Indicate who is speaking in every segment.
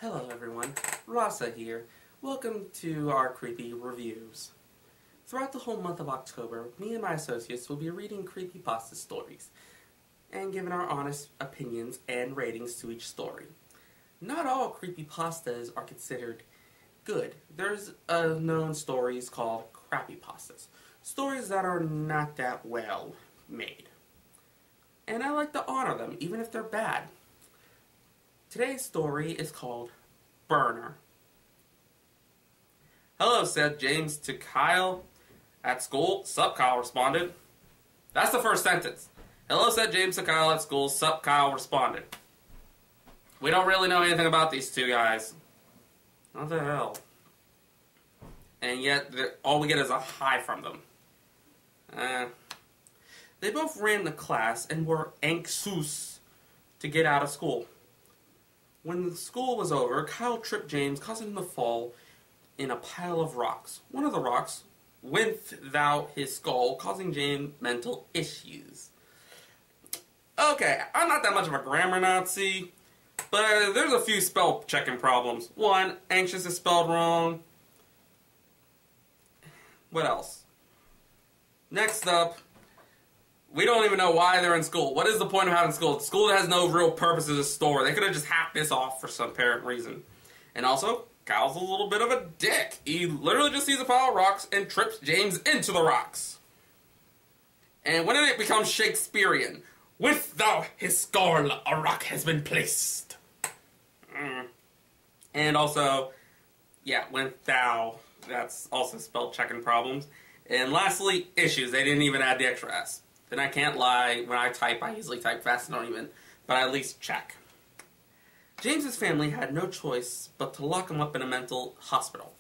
Speaker 1: Hello everyone, Rasa here. Welcome to our creepy reviews. Throughout the whole month of October, me and my associates will be reading creepypasta stories and giving our honest opinions and ratings to each story. Not all creepypastas are considered good. There's known stories called crappypastas. Stories that are not that well made. And I like to honor them, even if they're bad. Today's story is called Burner. "Hello," said James to Kyle at school. "Sup," Kyle responded. That's the first sentence. "Hello," said James to Kyle at school. "Sup," Kyle responded. We don't really know anything about these two guys. What the hell? And yet, all we get is a hi from them. They both ran to class and were anxious to get out of school. When the school was over, Kyle tripped James, causing him to fall in a pile of rocks. One of the rocks went through his skull, causing James mental issues. Okay, I'm not that much of a grammar Nazi, but there's a few spell checking problems. One, anxious is spelled wrong. What else? Next up, we don't even know why they're in school. What is the point of having school? School has no real purpose as a store. They could have just hacked this off for some apparent reason. And also, Kyle's a little bit of a dick. He literally just sees a pile of rocks and trips James into the rocks. And when did it become Shakespearean? "With thou his skull, a rock has been placed." And also, yeah, when thou, that's also spell checking problems. And lastly, issues. They didn't even add the extra S. Then I can't lie, when I type, I usually type fast and don't even, but I at least check. James's family had no choice but to lock him up in a mental hospital.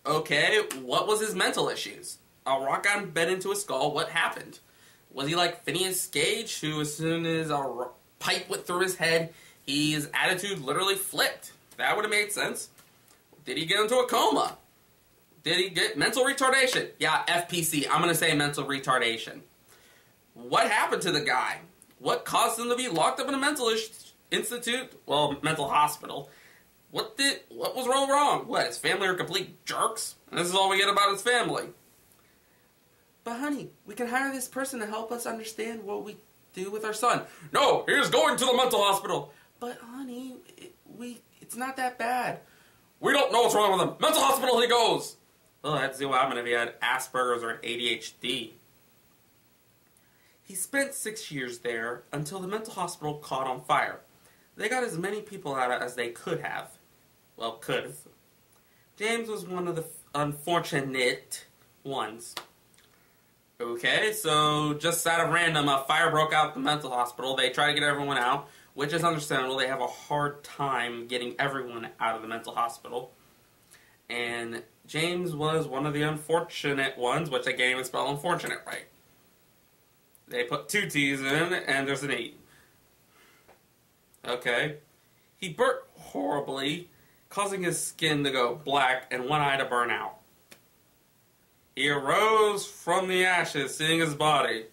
Speaker 1: Okay, what was his mental issues? A rock got embedded into his skull, what happened? Was he like Phineas Gage, who as soon as a pipe went through his head, his attitude literally flipped? That would have made sense. Did he get into a coma? Did he get mental retardation? Yeah, FPC, I'm going to say mental retardation. What happened to the guy? What caused him to be locked up in a mental institute? Well, mental hospital. What was wrong? What, his family are complete jerks? And this is all we get about his family. "But honey, we can hire this person to help us understand what we do with our son." "No, he is going to the mental hospital." "But honey, it's not that bad." "We don't know what's wrong with him. Mental hospital he goes." Well, I'd see what happened if he had Asperger's or an ADHD. He spent 6 years there until the mental hospital caught on fire. They got as many people out as they could have. Well, could have. James was one of the unfortunate ones. Okay, so just out of random, a fire broke out at the mental hospital. They try to get everyone out, which is understandable. They have a hard time getting everyone out of the mental hospital. And James was one of the unfortunate ones, which they can't even spell unfortunate right. They put two T's in, and there's an E. Okay. He burnt horribly, causing his skin to go black and one eye to burn out. He arose from the ashes, seeing his body.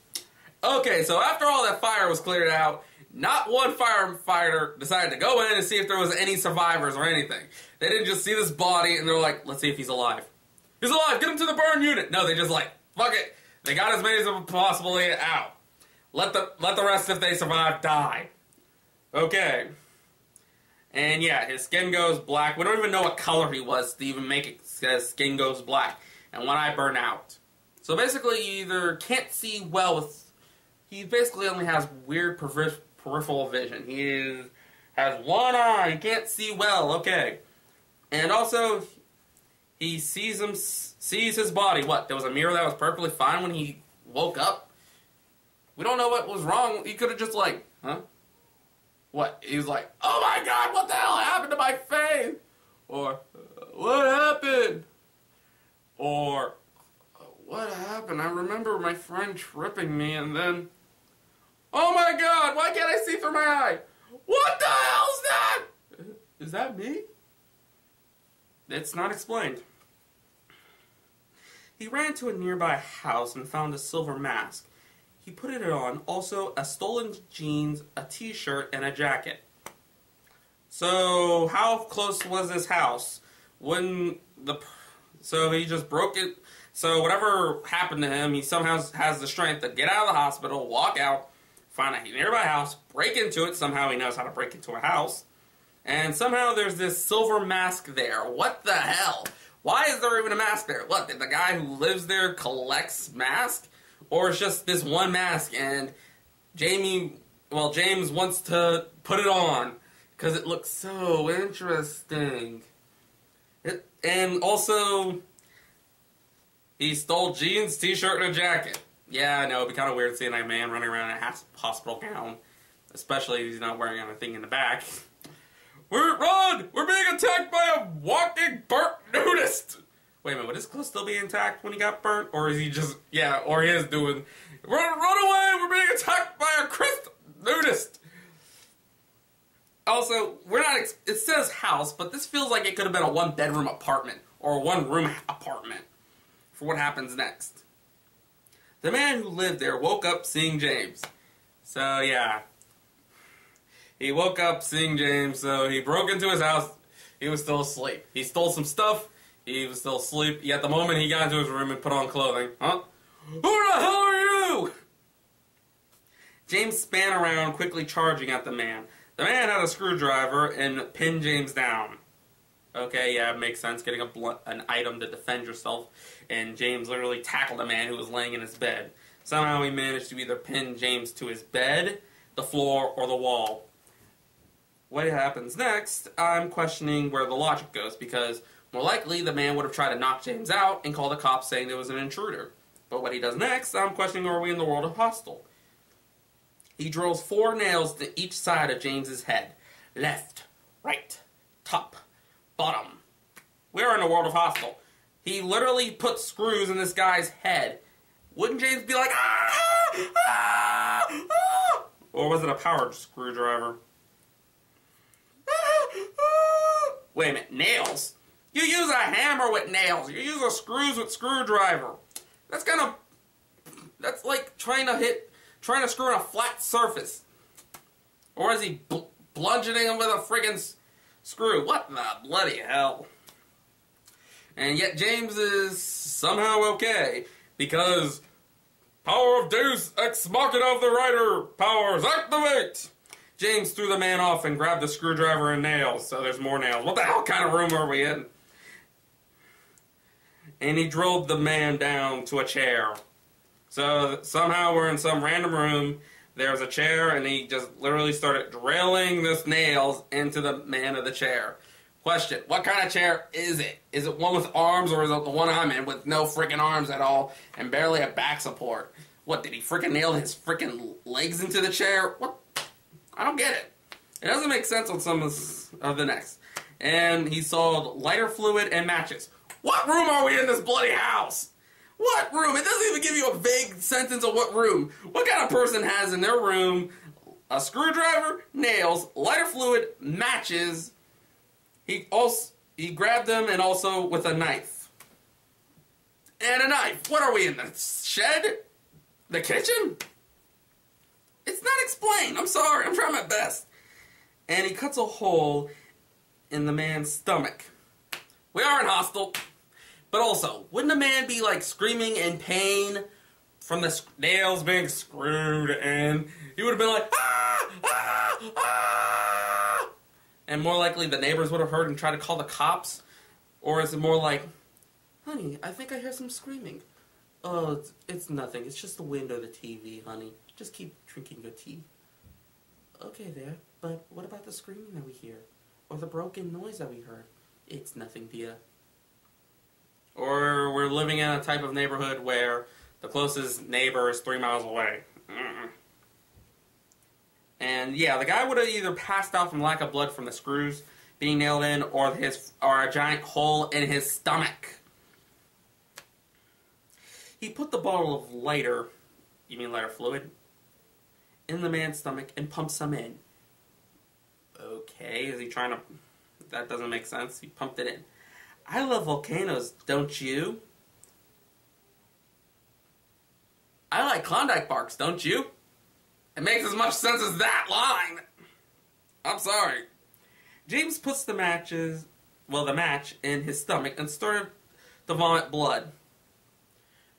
Speaker 1: Okay, so after all that fire was cleared out, not one firefighter decided to go in and see if there was any survivors or anything. They didn't just see this body and they're like, let's see if he's alive. "He's alive, get him to the burn unit." No, they just like, fuck it. They got as many as possibly out. Let the rest, if they survive, die. Okay. And yeah, his skin goes black. We don't even know what color he was to even make it says skin goes black. And one eye burned out. So basically, you either can't see well with... He basically only has weird peripheral vision. He has one eye. He can't see well. Okay. And also, he sees his body. What? There was a mirror that was perfectly fine when he woke up? We don't know what was wrong. He could have just like, huh? What? He was like, "Oh my God, what the hell happened to my face?" Or, "What happened?" Or, "What happened? I remember my friend tripping me and then, oh my God, why can't I see through my eye? What the hell's that? Is that me?" It's not explained. He ran to a nearby house and found a silver mask. He put it on, also a stolen jeans, a t-shirt, and a jacket. So, how close was his house? So he just broke it. So whatever happened to him, he somehow has the strength to get out of the hospital, walk out, find a nearby house, break into it. Somehow he knows how to break into a house. And somehow there's this silver mask there. What the hell? Why is there even a mask there? What, did the guy who lives there collects masks? Or it's just this one mask and James wants to put it on because it looks so interesting. And also, he stole jeans, t-shirt, and a jacket. Yeah, I know, it'd be kind of weird seeing a man running around in a hospital gown. Especially if he's not wearing anything in the back. Run! We're being attacked by a walking burnt nudist! Wait a minute, would his clothes still be intact when he got burnt? Or is he just, or he is doing, run away! We're being attacked by a nudist! Also, it says house, but this feels like it could have been a one-bedroom apartment. Or a one-room apartment. For what happens next. The man who lived there woke up seeing James. So, yeah. He woke up seeing James, so he broke into his house. He was still asleep. He stole some stuff. He was still asleep. Yet the moment he got into his room and put on clothing, huh? Who the hell are you? James span around, quickly charging at the man. The man had a screwdriver and pinned James down. Okay, yeah, it makes sense. Getting an item to defend yourself. And James literally tackled a man who was laying in his bed. Somehow he managed to either pin James to his bed, the floor, or the wall. What happens next, I'm questioning where the logic goes, because more likely the man would have tried to knock James out and call the cops saying there was an intruder. But what he does next, I'm questioning, are we in the world of Hostel? He drills 4 nails to each side of James's head. Left, right, top, bottom. We're in the world of Hostel. He literally put screws in this guy's head. Wouldn't James be like, ah, ah, ah? Or was it a powered screwdriver? Wait a minute, nails? You use a hammer with nails. You use a screws with screwdriver. That's like trying to screw in a flat surface. Or is he bludgeoning him with a friggin' screw? What the bloody hell? And yet James is somehow okay, because power of Deus ex machina of the writer, powers activate! James threw the man off and grabbed the screwdriver and nails, so there's more nails. What the hell kind of room are we in? And he drilled the man down to a chair. So somehow we're in some random room, there's a chair, and he just literally started drilling this nails into the man of the chair. Question, what kind of chair is it? Is it one with arms, or is it the one I'm in with no freaking arms at all and barely a back support? What, did he freaking nail his freaking legs into the chair? What? I don't get it. It doesn't make sense on some of the next. And he sold lighter fluid and matches. What room are we in this bloody house? What room? It doesn't even give you a vague sentence of what room. What kind of person has in their room a screwdriver, nails, lighter fluid, matches? He grabbed them, and also with a knife. And a knife. What are we in, the shed? The kitchen? It's not explained. I'm sorry. I'm trying my best. And he cuts a hole in the man's stomach. We are in Hostel. But also, wouldn't a man be like screaming in pain from the nails being screwed in? He would have been like, ah, ah, ah. And more likely the neighbors would have heard and tried to call the cops. Or is it more like, honey, I think I hear some screaming. Oh, it's nothing. It's just the wind or the TV, honey. Just keep drinking your tea. Okay there, but what about the screaming that we hear? Or the broken noise that we heard? It's nothing, dear. Or we're living in a type of neighborhood where the closest neighbor is 3 miles away. And yeah, the guy would have either passed out from lack of blood from the screws being nailed in, or a giant hole in his stomach. He put the bottle of lighter fluid, in the man's stomach and pumps some in. Okay, is he trying to... That doesn't make sense. He pumped it in. I love volcanoes, don't you? I like Klondike barks, don't you? It makes as much sense as that line. I'm sorry. James puts the match in his stomach and started to vomit blood.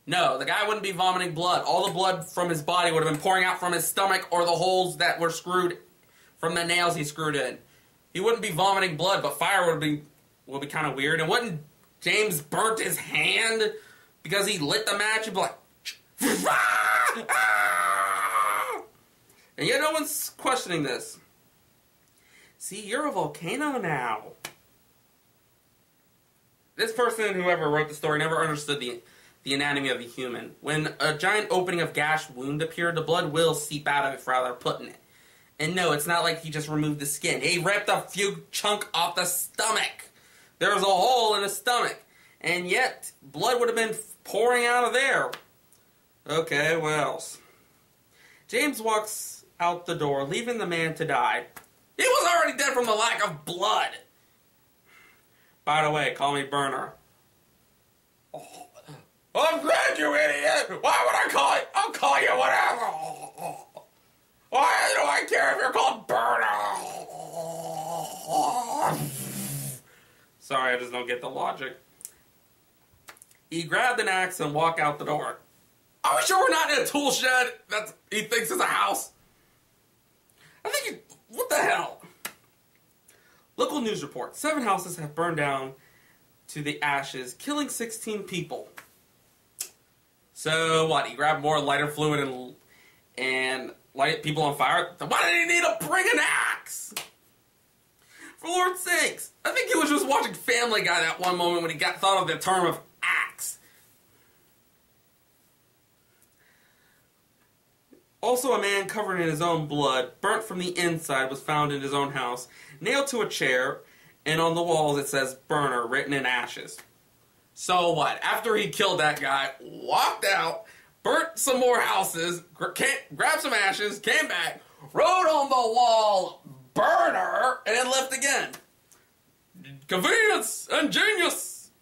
Speaker 1: No, the guy wouldn't be vomiting blood. All the blood from his body would have been pouring out from his stomach or the holes that were screwed from the nails he screwed in. He wouldn't be vomiting blood, but fire would be kind of weird. And wouldn't James burnt his hand because he lit the match and be like, and yet no one's questioning this. See, you're a volcano now. This person, whoever wrote the story, never understood the anatomy of a human. When a giant opening of gashed wound appeared, the blood will seep out of it for how they're putting it. And no, it's not like he just removed the skin. He ripped a few chunk off the stomach. There was a hole in the stomach. And yet, blood would have been pouring out of there. Okay, what else? James walks out the door, leaving the man to die. He was already dead from the lack of blood. By the way, call me Burner. Oh, I'm glad, you idiot! Why would I call you? I'll call you whatever! Why do I care if you're called Burner? Sorry, I just don't get the logic. He grabbed an axe and walked out the door. Are we sure we're not in a tool shed that he thinks is a house? What the hell? Local news report. 7 houses have burned down to the ashes, killing 16 people. So what? He grabbed more lighter fluid and light people on fire? Then why did he need to bring an axe? For Lord's sakes. I think he was just watching Family Guy that one moment when he thought of the term of axe. Also, a man covered in his own blood, burnt from the inside, was found in his own house, nailed to a chair, and on the walls it says Burner, written in ashes. So what? After he killed that guy, walked out, burnt some more houses, grabbed some ashes, came back, wrote on the wall, Burner, and then left again. Convenience and genius!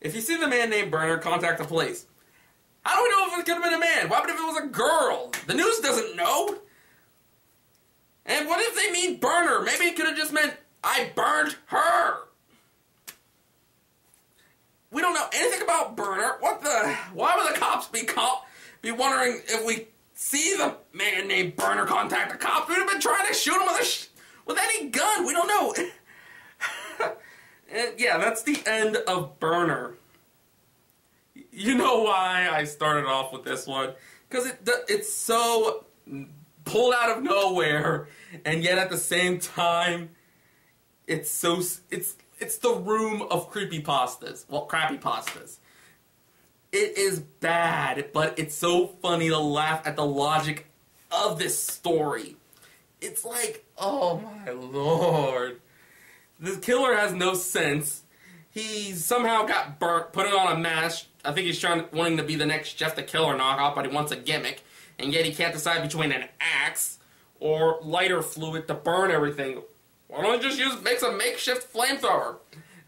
Speaker 1: If you see the man named Burner, contact the police. How do we know if it could have been a man? What if it was a girl? The news doesn't know. And what if they mean burner? Maybe it could have just meant, I burned her. We don't know anything about burner. Why would the cops be wondering if we see the man named Burner contact the cops? We'd have been trying to shoot him with any gun. We don't know. And yeah, that's the end of Burner. You know why I started off with this one? Because it's so pulled out of nowhere, and yet at the same time, it's the room of creepypastas. Well, crappy pastas. It is bad, but it's so funny to laugh at the logic of this story. It's like, oh my lord. The killer has no sense. He somehow got burnt, put it on a mask. I think he's wanting to be the next Jeff the Killer knockoff, but he wants a gimmick. And yet he can't decide between an axe or lighter fluid to burn everything. Why don't you just make some makeshift flamethrower?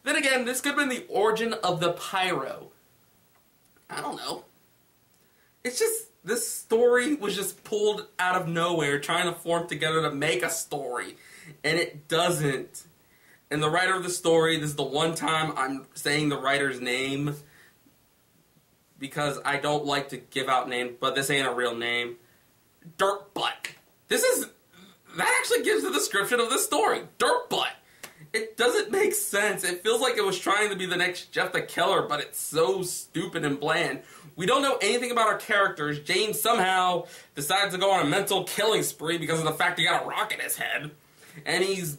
Speaker 1: Then again, this could have been the origin of the Pryro. I don't know. It's just, this story was just pulled out of nowhere, trying to form together to make a story. And it doesn't. And the writer of the story, this is the one time I'm saying the writer's name, because I don't like to give out names, but this ain't a real name. Dirtbutt. That actually gives the description of the story. Dirtbutt. It doesn't make sense. It feels like it was trying to be the next Jeff the Killer, but it's so stupid and bland. We don't know anything about our characters. James somehow decides to go on a mental killing spree because of the fact he got a rock in his head. And he's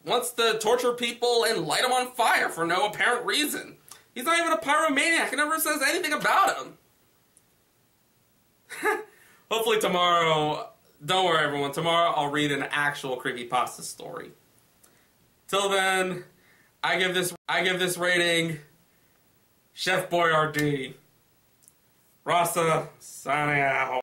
Speaker 1: wants to torture people and light them on fire for no apparent reason. He's not even a pyromaniac. It never says anything about him. Hopefully tomorrow, don't worry everyone, tomorrow I'll read an actual creepypasta story. Till then, I give this rating Chef Boyardee. Rasa, signing out.